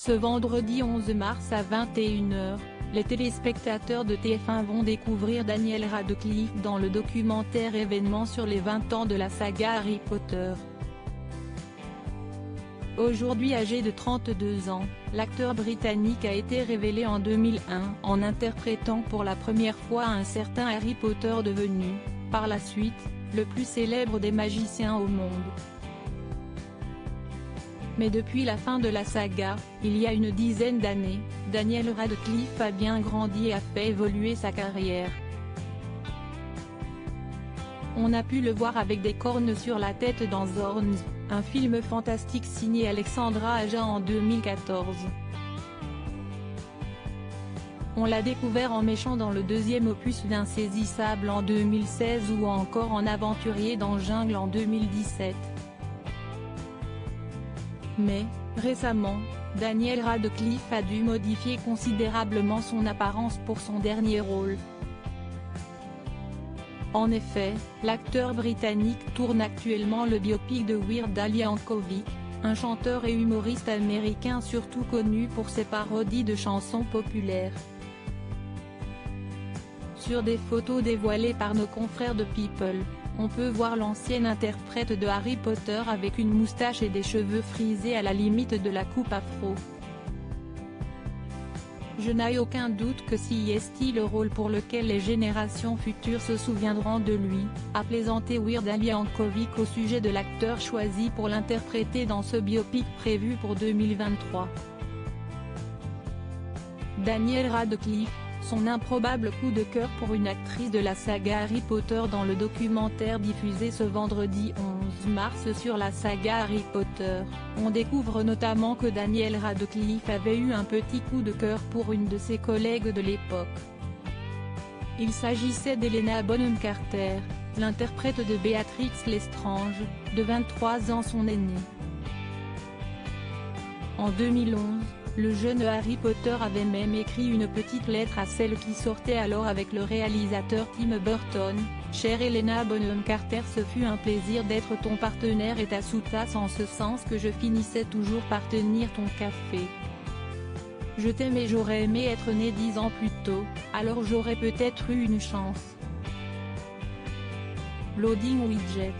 Ce vendredi 11 mars à 21 h, les téléspectateurs de TF1 vont découvrir Daniel Radcliffe dans le documentaire événement sur les 20 ans de la saga Harry Potter. Aujourd'hui âgé de 32 ans, l'acteur britannique a été révélé en 2001 en interprétant pour la première fois un certain Harry Potter devenu, par la suite, le plus célèbre des magiciens au monde. Mais depuis la fin de la saga, il y a une dizaine d'années, Daniel Radcliffe a bien grandi et a fait évoluer sa carrière. On a pu le voir avec des cornes sur la tête dans Zorns, un film fantastique signé Alexandra Aja en 2014. On l'a découvert en méchant dans le deuxième opus d'Insaisissable en 2016 ou encore en aventurier dans Jungle en 2017. Mais, récemment, Daniel Radcliffe a dû modifier considérablement son apparence pour son dernier rôle. En effet, l'acteur britannique tourne actuellement le biopic de Weird Al Yankovic, un chanteur et humoriste américain surtout connu pour ses parodies de chansons populaires. Sur des photos dévoilées par nos confrères de People, on peut voir l'ancienne interprète de Harry Potter avec une moustache et des cheveux frisés à la limite de la coupe afro. Je n'ai aucun doute que si est le rôle pour lequel les générations futures se souviendront de lui, a plaisanté Weird Al Yankovic au sujet de l'acteur choisi pour l'interpréter dans ce biopic prévu pour 2023. Daniel Radcliffe, son improbable coup de cœur pour une actrice de la saga Harry Potter dans le documentaire diffusé ce vendredi 11 mars sur la saga Harry Potter. On découvre notamment que Daniel Radcliffe avait eu un petit coup de cœur pour une de ses collègues de l'époque. Il s'agissait d'Helena Bonham Carter, l'interprète de Béatrix Lestrange, de 23 ans son aînée. En 2011, le jeune Harry Potter avait même écrit une petite lettre à celle qui sortait alors avec le réalisateur Tim Burton. « Chère Helena Bonham Carter, ce fut un plaisir d'être ton partenaire et ta sous-tasse en ce sens que je finissais toujours par tenir ton café. Je t'aime et j'aurais aimé être né 10 ans plus tôt, alors j'aurais peut-être eu une chance. » Loading widget.